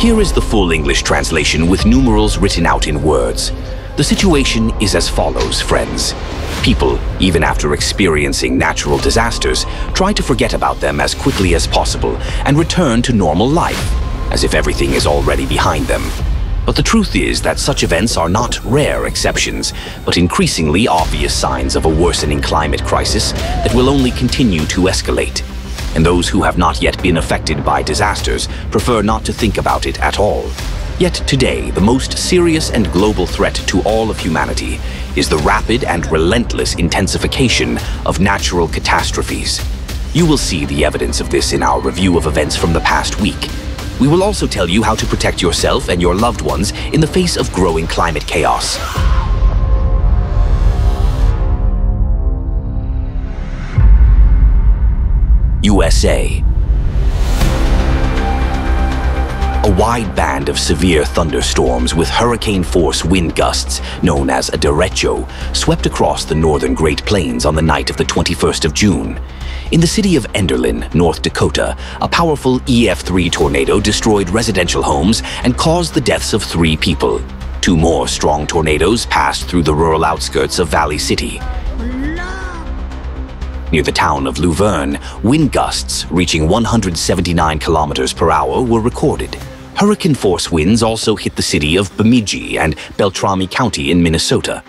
Here is the full English translation with numerals written out in words. The situation is as follows, friends. People, even after experiencing natural disasters, try to forget about them as quickly as possible and return to normal life, as if everything is already behind them. But the truth is that such events are not rare exceptions, but increasingly obvious signs of a worsening climate crisis that will only continue to escalate. And those who have not yet been affected by disasters prefer not to think about it at all. Yet today, the most serious and global threat to all of humanity is the rapid and relentless intensification of natural catastrophes. You will see the evidence of this in our review of events from the past week. We will also tell you how to protect yourself and your loved ones in the face of growing climate chaos. USA. A wide band of severe thunderstorms with hurricane-force wind gusts, known as a derecho, swept across the northern Great Plains on the night of the 21st of June. In the city of Enderlin, North Dakota, a powerful EF3 tornado destroyed residential homes and caused the deaths of 3 people. 2 more strong tornadoes passed through the rural outskirts of Valley City. Near the town of Luverne, wind gusts reaching 179 kilometers per hour were recorded. Hurricane-force winds also hit the city of Bemidji and Beltrami County in Minnesota.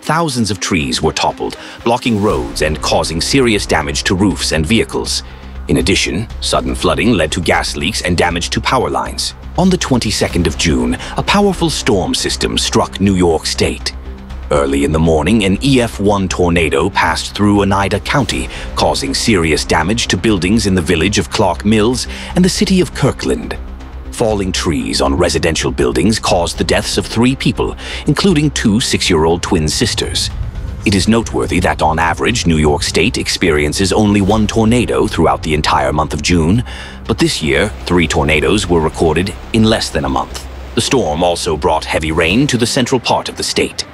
Thousands of trees were toppled, blocking roads and causing serious damage to roofs and vehicles. In addition, sudden flooding led to gas leaks and damage to power lines. On the 22nd of June, a powerful storm system struck New York State. Early in the morning, an EF1 tornado passed through Oneida County, causing serious damage to buildings in the village of Clark Mills and the city of Kirkland. Falling trees on residential buildings caused the deaths of 3 people, including 2 6-year-old twin sisters. It is noteworthy that on average, New York State experiences only 1 tornado throughout the entire month of June, but this year, 3 tornadoes were recorded in less than a month. The storm also brought heavy rain to the central part of the state.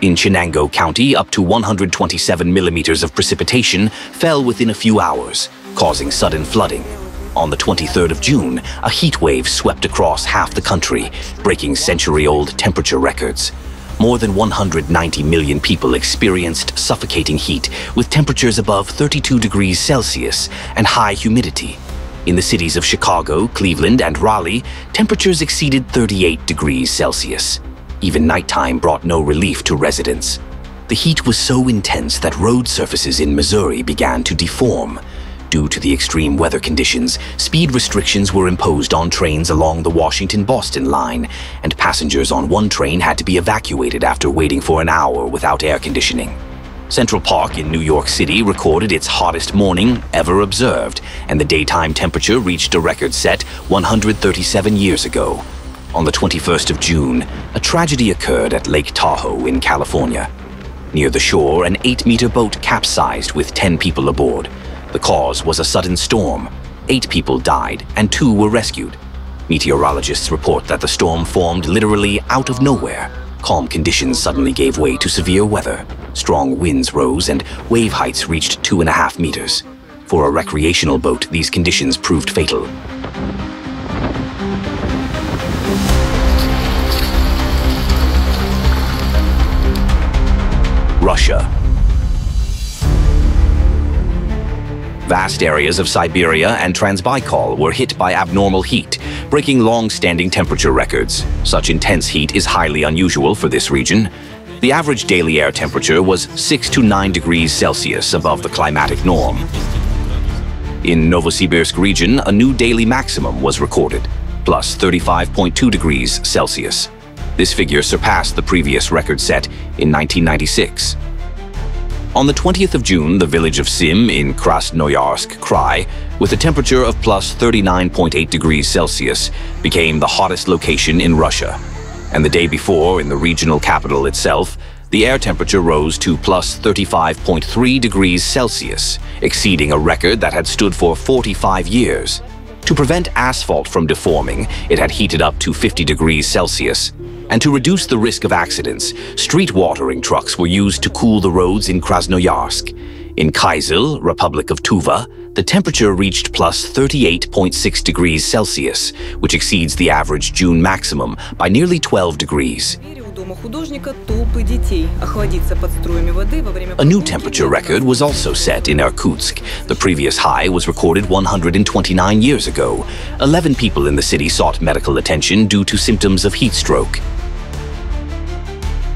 In Chenango County, up to 127 millimeters of precipitation fell within a few hours, causing sudden flooding. On the 23rd of June, a heat wave swept across half the country, breaking century-old temperature records. More than 190 million people experienced suffocating heat with temperatures above 32 degrees Celsius and high humidity. In the cities of Chicago, Cleveland, and Raleigh, temperatures exceeded 38 degrees Celsius. Even nighttime brought no relief to residents. The heat was so intense that road surfaces in Missouri began to deform. Due to the extreme weather conditions, speed restrictions were imposed on trains along the Washington-Boston line, and passengers on one train had to be evacuated after waiting for an hour without air conditioning. Central Park in New York City recorded its hottest morning ever observed, and the daytime temperature reached a record set 137 years ago. On the 21st of June, a tragedy occurred at Lake Tahoe in California. Near the shore, an 8-meter boat capsized with 10 people aboard. The cause was a sudden storm. 8 people died and 2 were rescued. Meteorologists report that the storm formed literally out of nowhere. Calm conditions suddenly gave way to severe weather. Strong winds rose and wave heights reached 2.5 meters. For a recreational boat, these conditions proved fatal. Russia. Vast areas of Siberia and Transbaikalia were hit by abnormal heat, breaking long-standing temperature records. Such intense heat is highly unusual for this region. The average daily air temperature was 6 to 9 degrees Celsius above the climatic norm. In Novosibirsk region, a new daily maximum was recorded, plus 35.2 degrees Celsius. This figure surpassed the previous record set in 1996. On the 20th of June, the village of Sim in Krasnoyarsk Krai, with a temperature of plus 39.8 degrees Celsius, became the hottest location in Russia. And the day before, in the regional capital itself, the air temperature rose to plus 35.3 degrees Celsius, exceeding a record that had stood for 45 years. To prevent asphalt from deforming, it had heated up to 50 degrees Celsius. And to reduce the risk of accidents, street watering trucks were used to cool the roads in Krasnoyarsk. In Kyzyl, Republic of Tuva, the temperature reached plus 38.6 degrees Celsius, which exceeds the average June maximum by nearly 12 degrees. A new temperature record was also set in Irkutsk. The previous high was recorded 129 years ago. 11 people in the city sought medical attention due to symptoms of heat stroke.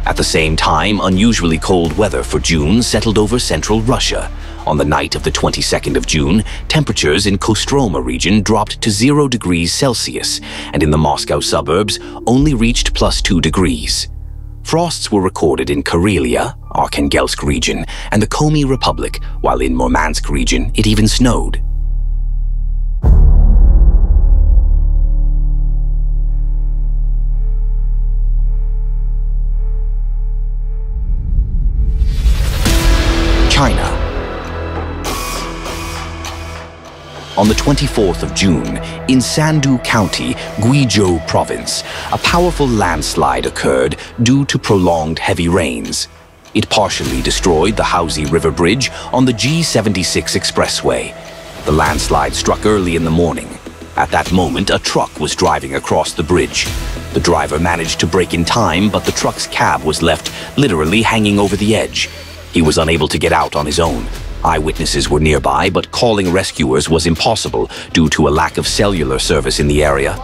At the same time, unusually cold weather for June settled over central Russia. On the night of the 22nd of June, temperatures in Kostroma region dropped to 0 degrees Celsius, and in the Moscow suburbs only reached plus 2 degrees. Frosts were recorded in Karelia, Arkhangelsk region, and the Komi Republic, while in Murmansk region it even snowed. China. On the 24th of June, in Sandu County, Guizhou Province, a powerful landslide occurred due to prolonged heavy rains. It partially destroyed the Haozi River Bridge on the G76 expressway. The landslide struck early in the morning. At that moment, a truck was driving across the bridge. The driver managed to brake in time, but the truck's cab was left literally hanging over the edge. He was unable to get out on his own. Eyewitnesses were nearby, but calling rescuers was impossible due to a lack of cellular service in the area.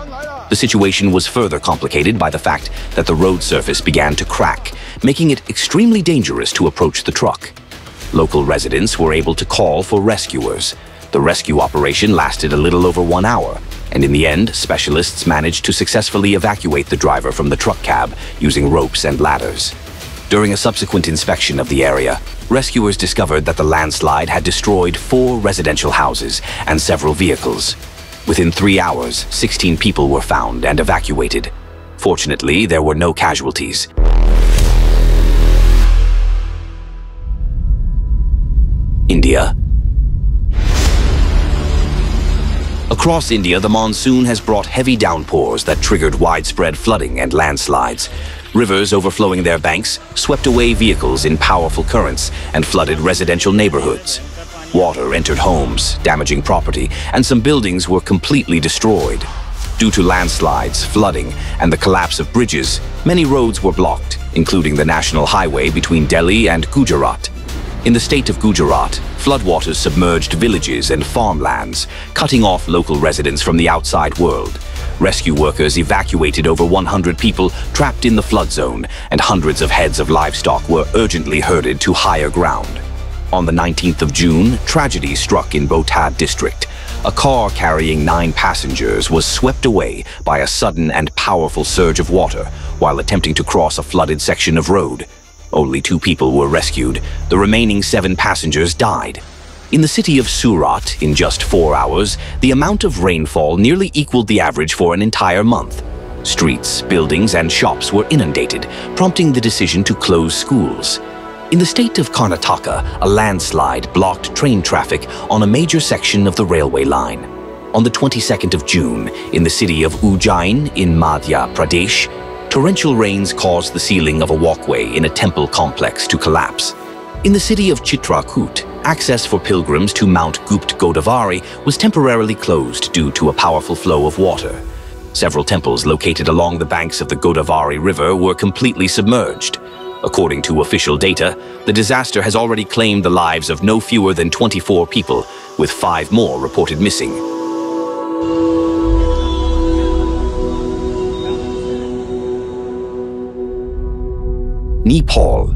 The situation was further complicated by the fact that the road surface began to crack, making it extremely dangerous to approach the truck. Local residents were able to call for rescuers. The rescue operation lasted a little over 1 hour, and in the end, specialists managed to successfully evacuate the driver from the truck cab using ropes and ladders. During a subsequent inspection of the area, rescuers discovered that the landslide had destroyed 4 residential houses and several vehicles. Within 3 hours, 16 people were found and evacuated. Fortunately, there were no casualties. India. Across India, the monsoon has brought heavy downpours that triggered widespread flooding and landslides. Rivers overflowing their banks swept away vehicles in powerful currents and flooded residential neighborhoods. Water entered homes, damaging property, and some buildings were completely destroyed. Due to landslides, flooding, and the collapse of bridges, many roads were blocked, including the national highway between Delhi and Gujarat. In the state of Gujarat, floodwaters submerged villages and farmlands, cutting off local residents from the outside world. Rescue workers evacuated over 100 people trapped in the flood zone, and hundreds of heads of livestock were urgently herded to higher ground. On the 19th of June, tragedy struck in Botad district. A car carrying 9 passengers was swept away by a sudden and powerful surge of water while attempting to cross a flooded section of road. Only 2 people were rescued. The remaining 7 passengers died. In the city of Surat, in just 4 hours, the amount of rainfall nearly equaled the average for an entire month. Streets, buildings, and shops were inundated, prompting the decision to close schools. In the state of Karnataka, a landslide blocked train traffic on a major section of the railway line. On the 22nd of June, in the city of Ujjain in Madhya Pradesh, torrential rains caused the ceiling of a walkway in a temple complex to collapse. In the city of Chitrakoot, access for pilgrims to Mount Gupt Godavari was temporarily closed due to a powerful flow of water. Several temples located along the banks of the Godavari River were completely submerged. According to official data, the disaster has already claimed the lives of no fewer than 24 people, with 5 more reported missing. Nepal.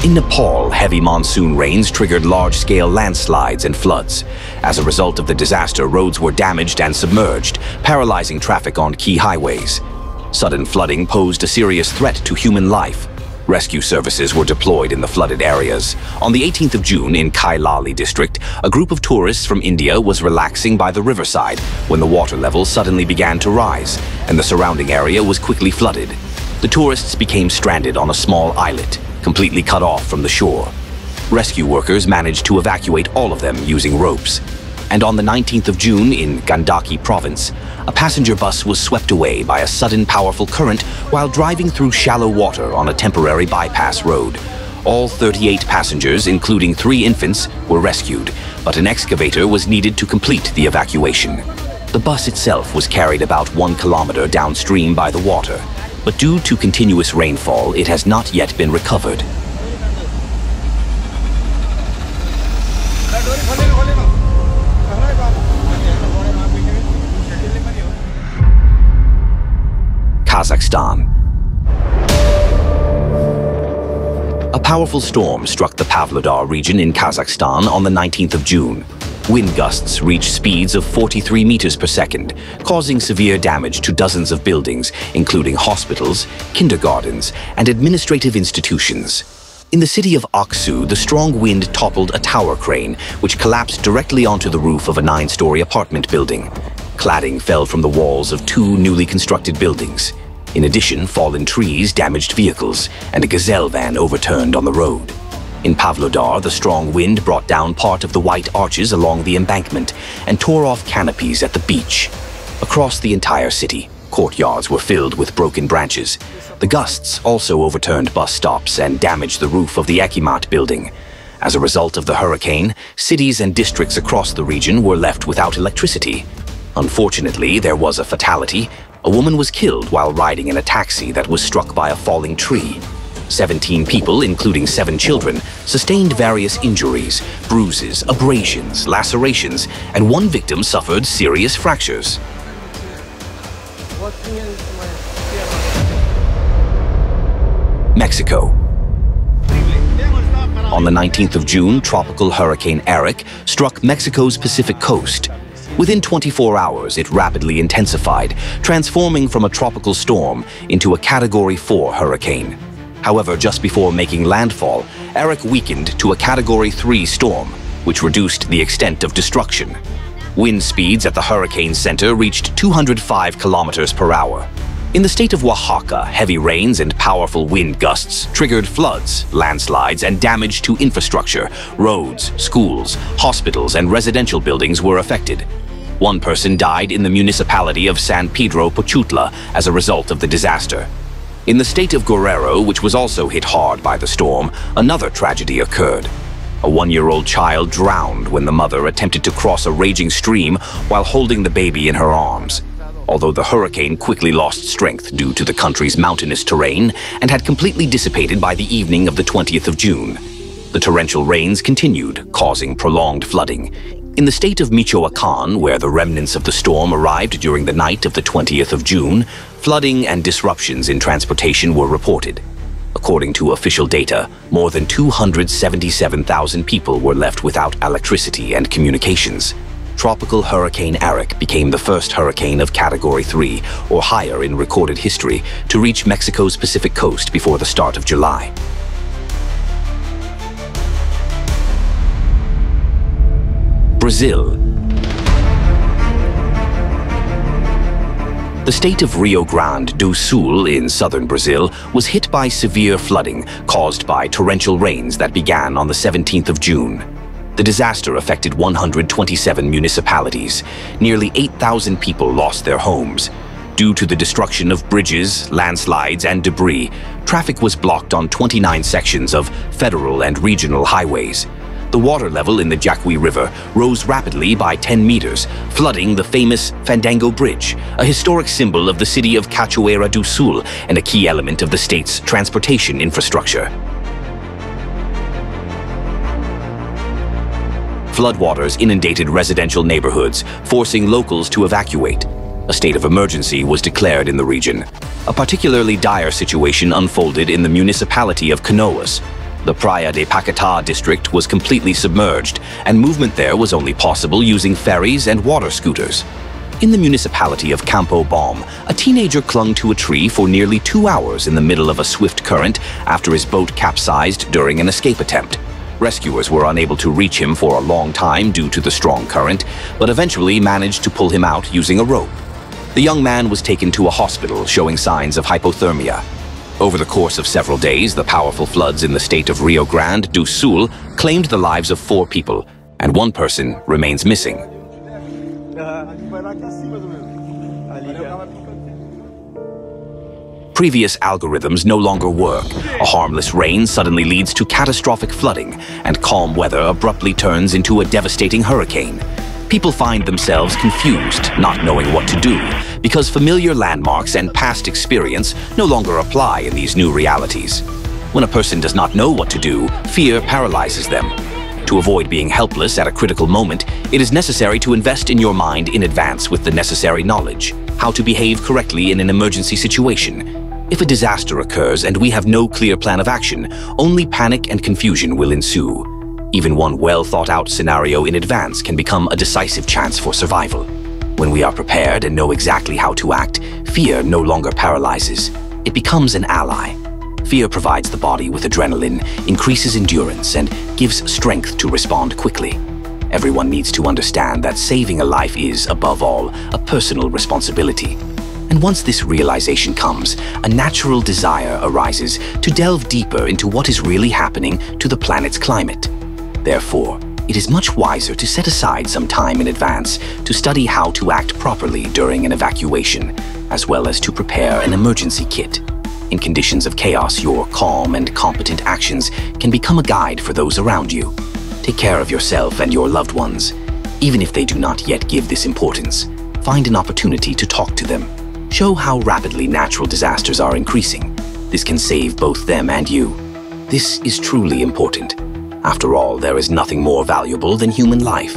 In Nepal, heavy monsoon rains triggered large-scale landslides and floods. As a result of the disaster, roads were damaged and submerged, paralyzing traffic on key highways. Sudden flooding posed a serious threat to human life. Rescue services were deployed in the flooded areas. On the 18th of June, in Kailali district, a group of tourists from India was relaxing by the riverside when the water level suddenly began to rise, and the surrounding area was quickly flooded. The tourists became stranded on a small islet, completely cut off from the shore. Rescue workers managed to evacuate all of them using ropes. And on the 19th of June, in Gandaki province, a passenger bus was swept away by a sudden powerful current while driving through shallow water on a temporary bypass road. All 38 passengers, including 3 infants, were rescued, but an excavator was needed to complete the evacuation. The bus itself was carried about 1 kilometer downstream by the water, but due to continuous rainfall, it has not yet been recovered. Kazakhstan. A powerful storm struck the Pavlodar region in Kazakhstan on the 19th of June. Wind gusts reached speeds of 43 meters per second, causing severe damage to dozens of buildings, including hospitals, kindergartens, and administrative institutions. In the city of Aksu, the strong wind toppled a tower crane, which collapsed directly onto the roof of a 9-story apartment building. Cladding fell from the walls of 2 newly constructed buildings. In addition, fallen trees damaged vehicles, and a gazelle van overturned on the road. In Pavlodar, the strong wind brought down part of the white arches along the embankment and tore off canopies at the beach. Across the entire city, courtyards were filled with broken branches. The gusts also overturned bus stops and damaged the roof of the Ekimat building. As a result of the hurricane, cities and districts across the region were left without electricity. Unfortunately, there was a fatality. A woman was killed while riding in a taxi that was struck by a falling tree. 17 people, including 7 children, sustained various injuries, bruises, abrasions, lacerations, and 1 victim suffered serious fractures. Mexico. On the 19th of June, tropical hurricane Erik struck Mexico's Pacific coast. Within 24 hours, it rapidly intensified, transforming from a tropical storm into a Category 4 hurricane. However, just before making landfall, Erik weakened to a Category 3 storm, which reduced the extent of destruction. Wind speeds at the hurricane center reached 205 kilometers per hour. In the state of Oaxaca, heavy rains and powerful wind gusts triggered floods, landslides, and damage to infrastructure. Roads, schools, hospitals, and residential buildings were affected. 1 person died in the municipality of San Pedro Pochutla as a result of the disaster. In the state of Guerrero, which was also hit hard by the storm, another tragedy occurred. A 1-year-old child drowned when the mother attempted to cross a raging stream while holding the baby in her arms. Although the hurricane quickly lost strength due to the country's mountainous terrain and had completely dissipated by the evening of the 20th of June. The torrential rains continued, causing prolonged flooding. In the state of Michoacán, where the remnants of the storm arrived during the night of the 20th of June, flooding and disruptions in transportation were reported. According to official data, more than 277,000 people were left without electricity and communications. Tropical Hurricane Erik became the first hurricane of Category 3 or higher in recorded history to reach Mexico's Pacific coast before the start of July. Brazil. The state of Rio Grande do Sul in southern Brazil was hit by severe flooding caused by torrential rains that began on the 17th of June. The disaster affected 127 municipalities. Nearly 8,000 people lost their homes. Due to the destruction of bridges, landslides, and debris, traffic was blocked on 29 sections of federal and regional highways. The water level in the Jacuí River rose rapidly by 10 meters, flooding the famous Fandango Bridge, a historic symbol of the city of Cachoeira do Sul and a key element of the state's transportation infrastructure. Floodwaters inundated residential neighborhoods, forcing locals to evacuate. A state of emergency was declared in the region. A particularly dire situation unfolded in the municipality of Canoas. The Praia de Pacatá district was completely submerged, and movement there was only possible using ferries and water scooters. In the municipality of Campo Bom, a teenager clung to a tree for nearly 2 hours in the middle of a swift current after his boat capsized during an escape attempt. Rescuers were unable to reach him for a long time due to the strong current, but eventually managed to pull him out using a rope. The young man was taken to a hospital showing signs of hypothermia. Over the course of several days, the powerful floods in the state of Rio Grande do Sul claimed the lives of 4 people, and 1 person remains missing. Previous algorithms no longer work. A harmless rain suddenly leads to catastrophic flooding, and calm weather abruptly turns into a devastating hurricane. People find themselves confused, not knowing what to do, because familiar landmarks and past experience no longer apply in these new realities. When a person does not know what to do, fear paralyzes them. To avoid being helpless at a critical moment, it is necessary to invest in your mind in advance with the necessary knowledge, how to behave correctly in an emergency situation. If a disaster occurs and we have no clear plan of action, only panic and confusion will ensue. Even one well-thought-out scenario in advance can become a decisive chance for survival. When we are prepared and know exactly how to act, fear no longer paralyzes. It becomes an ally. Fear provides the body with adrenaline, increases endurance, and gives strength to respond quickly. Everyone needs to understand that saving a life is, above all, a personal responsibility. And once this realization comes, a natural desire arises to delve deeper into what is really happening to the planet's climate. Therefore, it is much wiser to set aside some time in advance to study how to act properly during an evacuation, as well as to prepare an emergency kit. In conditions of chaos, your calm and competent actions can become a guide for those around you. Take care of yourself and your loved ones. Even if they do not yet give this importance, find an opportunity to talk to them. Show how rapidly natural disasters are increasing. This can save both them and you. This is truly important. After all, there is nothing more valuable than human life.